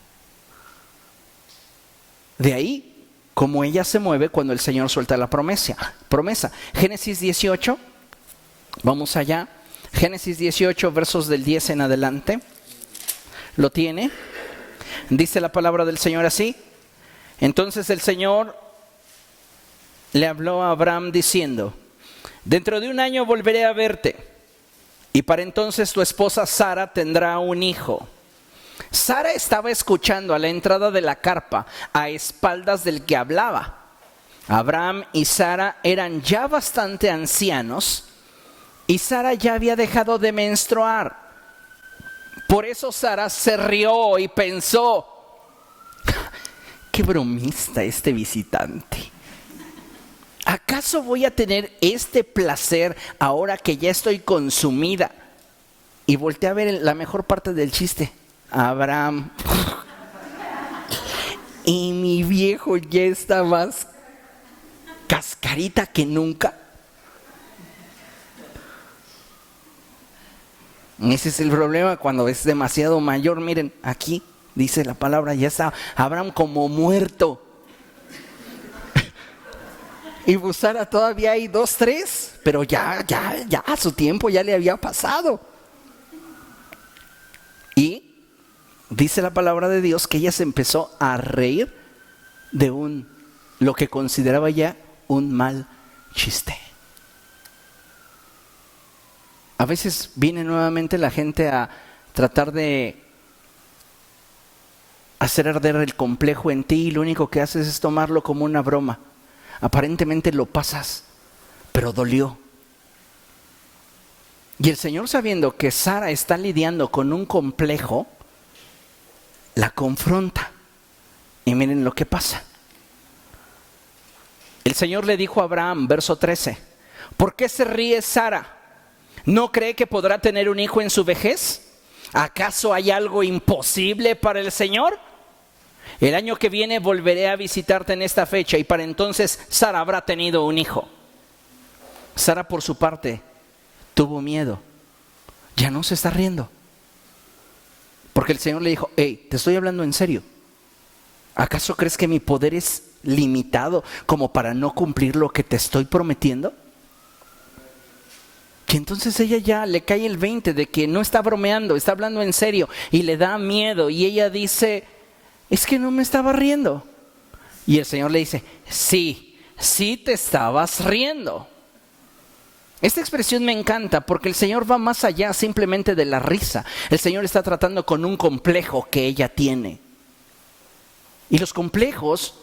Speaker 1: De ahí, cómo ella se mueve cuando el Señor suelta la promesa. Génesis 18, vamos allá. Génesis 18, versos del 10 en adelante. ¿Lo tiene? Dice la palabra del Señor así: Entonces el Señor le habló a Abraham diciendo: Dentro de 1 año volveré a verte, y para entonces tu esposa Sara tendrá un hijo. Sara estaba escuchando a la entrada de la carpa, a espaldas del que hablaba. Abraham y Sara eran ya bastante ancianos, y Sara ya había dejado de menstruar. Por eso Sara se rió y pensó: qué bromista este visitante. ¿Acaso voy a tener este placer ahora que ya estoy consumida? Y volteé a ver la mejor parte del chiste. Abraham. Y mi viejo ya está más cascarita que nunca. Ese es el problema cuando es demasiado mayor. Miren, aquí dice la palabra, ya está Abraham como muerto. Y Sara todavía hay 2, 3, pero ya su tiempo ya le había pasado. Y dice la palabra de Dios que ella se empezó a reír de lo que consideraba ya un mal chiste. A veces viene nuevamente la gente a tratar de hacer arder el complejo en ti y lo único que haces es tomarlo como una broma. Aparentemente lo pasas, pero dolió. Y el Señor, sabiendo que Sara está lidiando con un complejo, la confronta. Y miren lo que pasa. El Señor le dijo a Abraham, verso 13, ¿por qué se ríe Sara? ¿No cree que podrá tener un hijo en su vejez? ¿Acaso hay algo imposible para el Señor? El año que viene volveré a visitarte en esta fecha y para entonces Sara habrá tenido un hijo. Sara, por su parte, tuvo miedo. Ya no se está riendo. Porque el Señor le dijo, hey, te estoy hablando en serio. ¿Acaso crees que mi poder es limitado como para no cumplir lo que te estoy prometiendo? Que entonces ella ya le cae el 20 de que no está bromeando, está hablando en serio y le da miedo. Y ella dice, es que no me estaba riendo. Y el Señor le dice, sí te estabas riendo. Esta expresión me encanta porque el Señor va más allá simplemente de la risa. El Señor está tratando con un complejo que ella tiene. Y los complejos,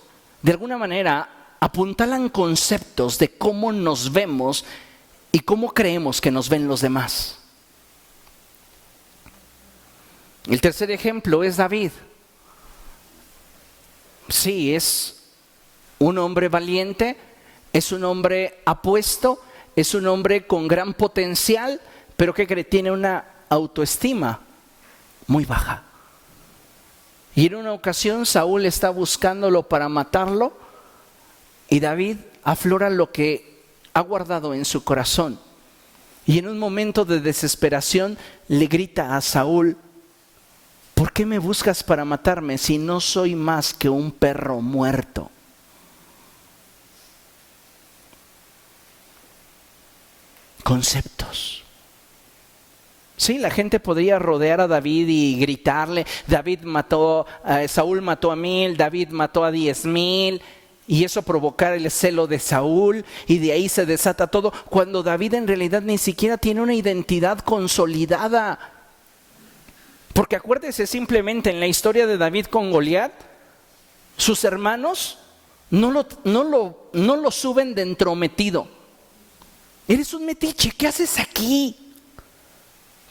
Speaker 1: de alguna manera, apuntalan conceptos de cómo nos vemos y cómo creemos que nos ven los demás. El tercer ejemplo es David. Sí, es un hombre valiente, es un hombre apuesto, es un hombre con gran potencial, pero que tiene una autoestima muy baja. Y en una ocasión Saúl está buscándolo para matarlo y David aflora lo que ha guardado en su corazón. Y en un momento de desesperación le grita a Saúl, ¿por qué me buscas para matarme si no soy más que un perro muerto? Conceptos. Sí, la gente podría rodear a David y gritarle, Saúl mató a 1000, David mató a 10,000, y eso provocar el celo de Saúl, y de ahí se desata todo, cuando David en realidad ni siquiera tiene una identidad consolidada. Porque acuérdese simplemente en la historia de David con Goliat, sus hermanos no lo suben de entrometido. Eres un metiche, ¿qué haces aquí?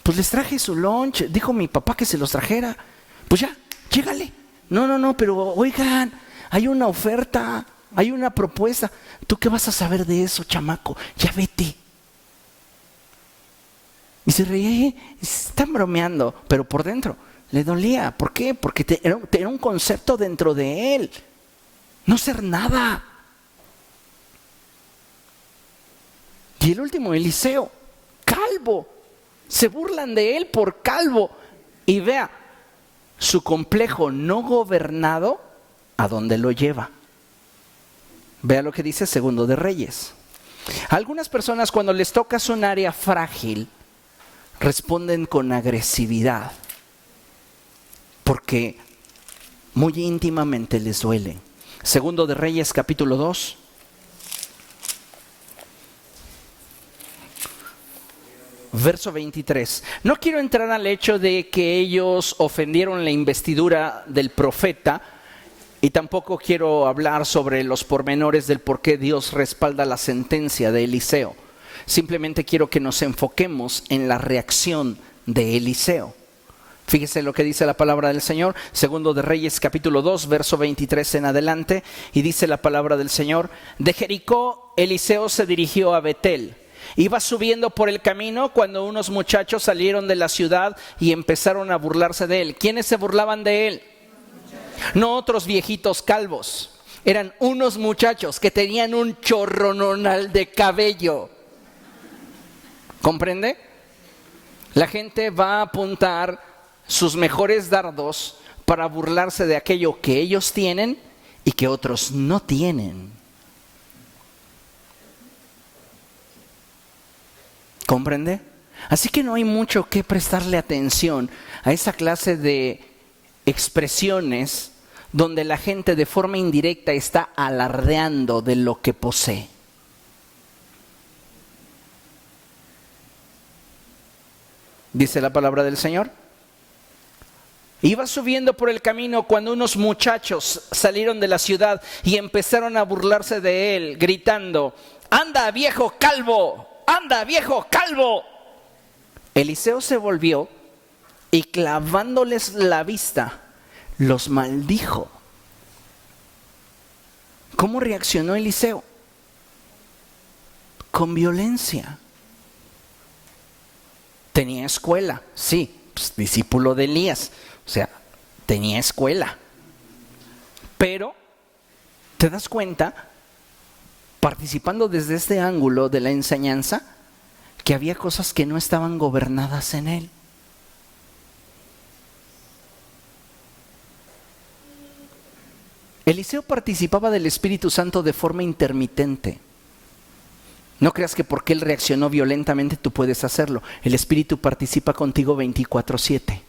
Speaker 1: Pues les traje su lunch, dijo mi papá que se los trajera. Pues ya, llégale. No, pero oigan, hay una oferta, hay una propuesta. ¿Tú qué vas a saber de eso, chamaco? Ya vete. Y se reía, están bromeando, pero por dentro le dolía. ¿Por qué? Porque era un concepto dentro de él. No ser nada. Y el último, Eliseo, calvo. Se burlan de él por calvo. Y vea, su complejo no gobernado, ¿a dónde lo lleva? Vea lo que dice Segundo de Reyes. A algunas personas cuando les tocas un área frágil, responden con agresividad, porque muy íntimamente les duele. Segundo de Reyes, capítulo 2. Verso 23. No quiero entrar al hecho de que ellos ofendieron la investidura del profeta y tampoco quiero hablar sobre los pormenores del por qué Dios respalda la sentencia de Eliseo. Simplemente quiero que nos enfoquemos en la reacción de Eliseo. Fíjese lo que dice la palabra del Señor, Segundo de Reyes capítulo 2, verso 23 en adelante, y dice la palabra del Señor: de Jericó Eliseo se dirigió a Betel. Iba subiendo por el camino cuando unos muchachos salieron de la ciudad y empezaron a burlarse de él. ¿Quiénes se burlaban de él? No otros viejitos calvos, eran unos muchachos que tenían un chorrononal de cabello. ¿Comprende? La gente va a apuntar sus mejores dardos para burlarse de aquello que ellos tienen y que otros no tienen. ¿Comprende? Así que no hay mucho que prestarle atención a esa clase de expresiones donde la gente de forma indirecta está alardeando de lo que posee. Dice la palabra del Señor. Iba subiendo por el camino cuando unos muchachos salieron de la ciudad y empezaron a burlarse de él, gritando: ¡Anda, viejo calvo! ¡Anda, viejo calvo! Eliseo se volvió y clavándoles la vista, los maldijo. ¿Cómo reaccionó Eliseo? Con violencia. Tenía escuela, sí, pues, discípulo de Elías, o sea, tenía escuela. Pero, ¿te das cuenta? Participando desde este ángulo de la enseñanza, que había cosas que no estaban gobernadas en él. Eliseo participaba del Espíritu Santo de forma intermitente. No creas que porque él reaccionó violentamente tú puedes hacerlo. El Espíritu participa contigo 24/7.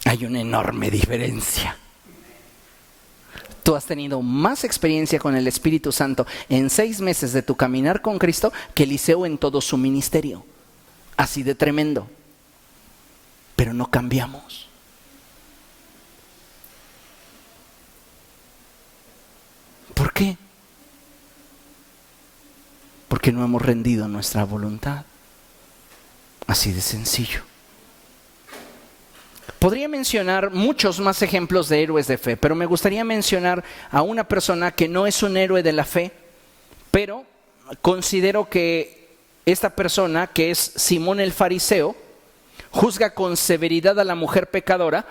Speaker 1: Hay una enorme diferencia. Tú has tenido más experiencia con el Espíritu Santo en 6 meses de tu caminar con Cristo que Eliseo en todo su ministerio. Así de tremendo. Pero no cambiamos. ¿Por qué? Porque no hemos rendido nuestra voluntad. Así de sencillo. Podría mencionar muchos más ejemplos de héroes de fe, pero me gustaría mencionar a una persona que no es un héroe de la fe, pero considero que esta persona, que es Simón el fariseo, juzga con severidad a la mujer pecadora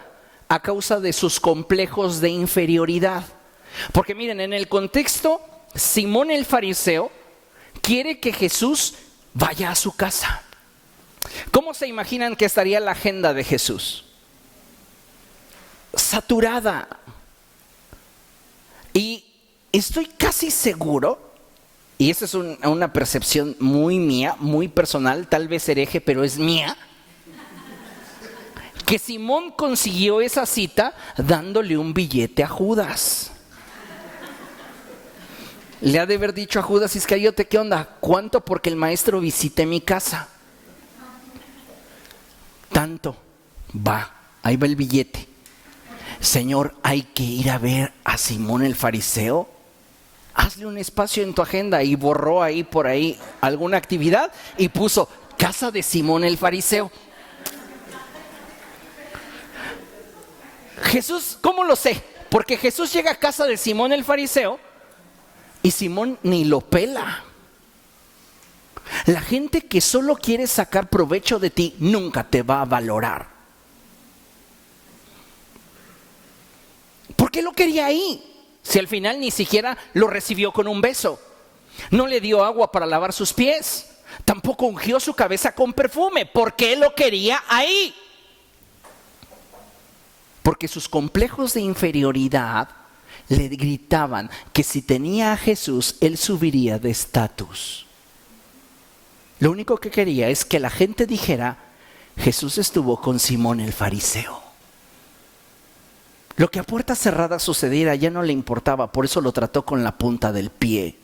Speaker 1: a causa de sus complejos de inferioridad. Porque miren, en el contexto, Simón el fariseo quiere que Jesús vaya a su casa. ¿Cómo se imaginan que estaría la agenda de Jesús? Saturada. Y estoy casi seguro, y esa es una percepción muy mía, muy personal, tal vez hereje, pero es mía, que Simón consiguió esa cita dándole un billete a Judas. Le ha de haber dicho a Judas Iscariote: ¿qué onda? ¿Cuánto? Porque el maestro visite mi casa. Tanto. Va, ahí va el billete. Señor, hay que ir a ver a Simón el fariseo. Hazle un espacio en tu agenda. Y borró ahí por ahí alguna actividad y puso casa de Simón el fariseo. Jesús, ¿cómo lo sé? Porque Jesús llega a casa de Simón el fariseo y Simón ni lo pela. La gente que solo quiere sacar provecho de ti nunca te va a valorar. ¿Por qué lo quería ahí? Si al final ni siquiera lo recibió con un beso. No le dio agua para lavar sus pies. Tampoco ungió su cabeza con perfume. ¿Por qué lo quería ahí? Porque sus complejos de inferioridad le gritaban que si tenía a Jesús, él subiría de estatus. Lo único que quería es que la gente dijera: Jesús estuvo con Simón el fariseo. Lo que a puerta cerrada sucediera ya no le importaba, por eso lo trató con la punta del pie.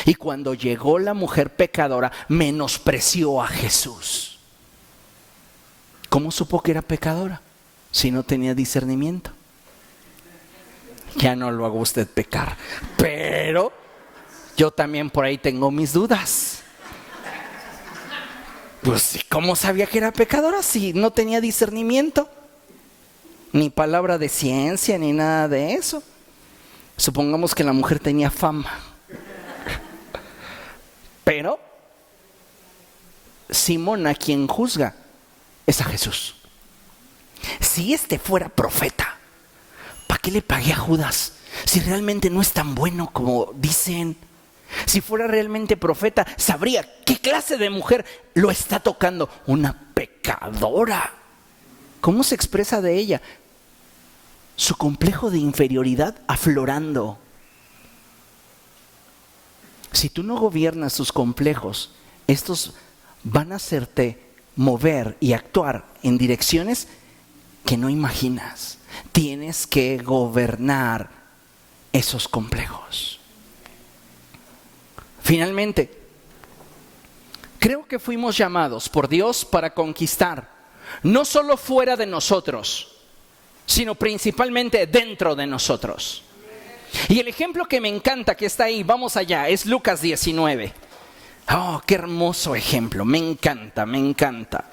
Speaker 1: Y cuando llegó la mujer pecadora, menospreció a Jesús. ¿Cómo supo que era pecadora si no tenía discernimiento? Ya no lo haga usted pecar, pero yo también por ahí tengo mis dudas. Pues, ¿cómo sabía que era pecadora si no tenía discernimiento? Ni palabra de ciencia, ni nada de eso. Supongamos que la mujer tenía fama. Pero Simón, a quien juzga, es a Jesús. Si este fuera profeta, ¿para qué le pagué a Judas? Si realmente no es tan bueno como dicen. Si fuera realmente profeta, sabría qué clase de mujer lo está tocando. Una pecadora. ¿Cómo se expresa de ella? Su complejo de inferioridad aflorando. Si tú no gobiernas tus complejos, estos van a hacerte mover y actuar en direcciones que no imaginas. Tienes que gobernar esos complejos. Finalmente, creo que fuimos llamados por Dios para conquistar, no solo fuera de nosotros, sino principalmente dentro de nosotros. Y el ejemplo que me encanta que está ahí, vamos allá, es Lucas 19. Oh, qué hermoso ejemplo, me encanta, me encanta.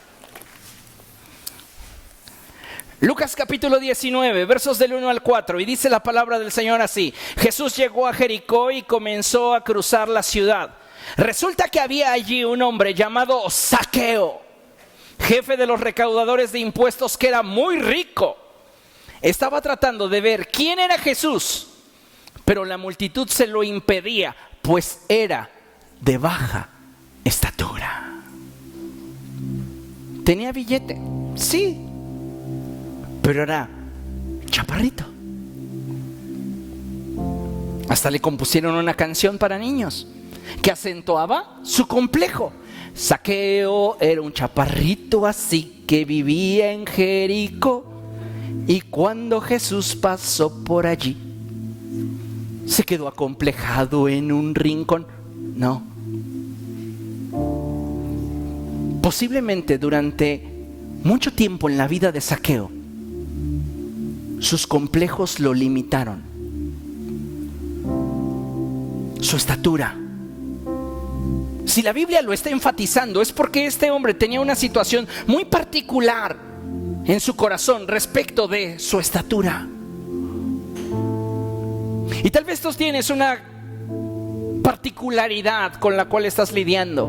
Speaker 1: Lucas capítulo 19, versos del 1 al 4, y dice la palabra del Señor así: Jesús llegó a Jericó y comenzó a cruzar la ciudad. Resulta que había allí un hombre llamado Zaqueo, jefe de los recaudadores de impuestos, que era muy rico. Estaba tratando de ver quién era Jesús, pero la multitud se lo impedía, pues era de baja estatura. Tenía billete, sí, pero era chaparrito. Hasta le compusieron una canción para niños que acentuaba su complejo. Zaqueo era un chaparrito así que vivía en Jericó, y cuando Jesús pasó por allí, se quedó acomplejado en un rincón. No. Posiblemente durante mucho tiempo en la vida de Zaqueo, sus complejos lo limitaron. Su estatura. Si la Biblia lo está enfatizando, es porque este hombre tenía una situación muy particular en su corazón respecto de su estatura. Y tal vez tú tienes una particularidad con la cual estás lidiando.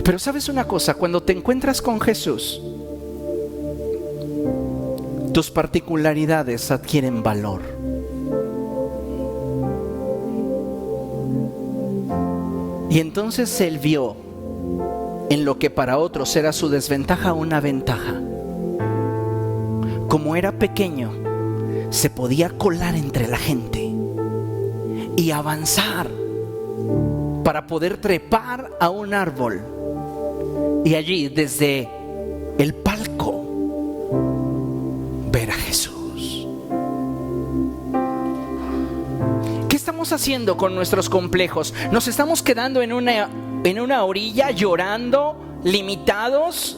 Speaker 1: Pero ¿sabes una cosa? Cuando te encuentras con Jesús, tus particularidades adquieren valor. Y entonces Él vio en lo que para otros era su desventaja una ventaja. Como era pequeño, se podía colar entre la gente y avanzar para poder trepar a un árbol y allí desde el palco ver a Jesús. ¿Qué estamos haciendo con nuestros complejos? ¿Nos estamos quedando en una orilla llorando, limitados?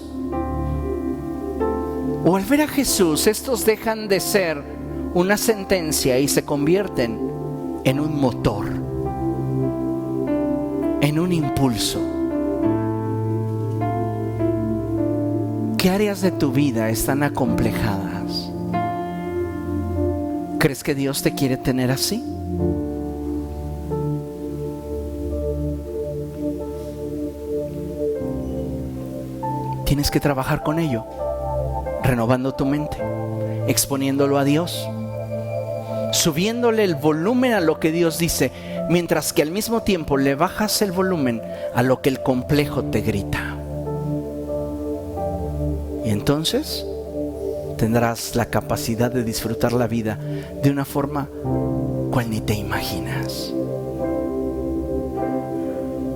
Speaker 1: ¿O al ver a Jesús estos dejan de ser una sentencia y se convierten en un motor, en un impulso? ¿Qué áreas de tu vida están acomplejadas? ¿Crees que Dios te quiere tener así? Tienes que trabajar con ello, renovando tu mente, exponiéndolo a Dios, subiéndole el volumen a lo que Dios dice, mientras que al mismo tiempo le bajas el volumen a lo que el complejo te grita. Y entonces tendrás la capacidad de disfrutar la vida de una forma cual ni te imaginas.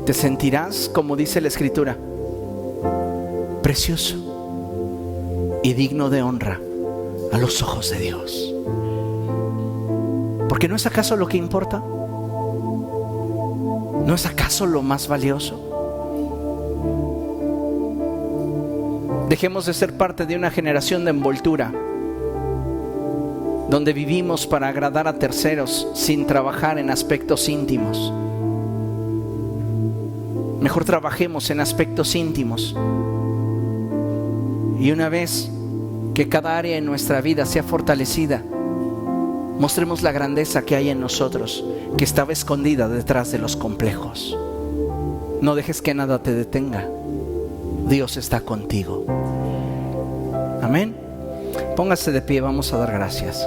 Speaker 1: Te sentirás, como dice la Escritura, precioso y digno de honra a los ojos de Dios. Porque ¿no es acaso lo que importa? ¿No es acaso lo más valioso? Dejemos de ser parte de una generación de envoltura, donde vivimos para agradar a terceros sin trabajar en aspectos íntimos. Mejor trabajemos en aspectos íntimos. Y una vez que cada área en nuestra vida sea fortalecida, mostremos la grandeza que hay en nosotros, que estaba escondida detrás de los complejos. No dejes que nada te detenga. Dios está contigo. Amén. Póngase de pie, vamos a dar gracias.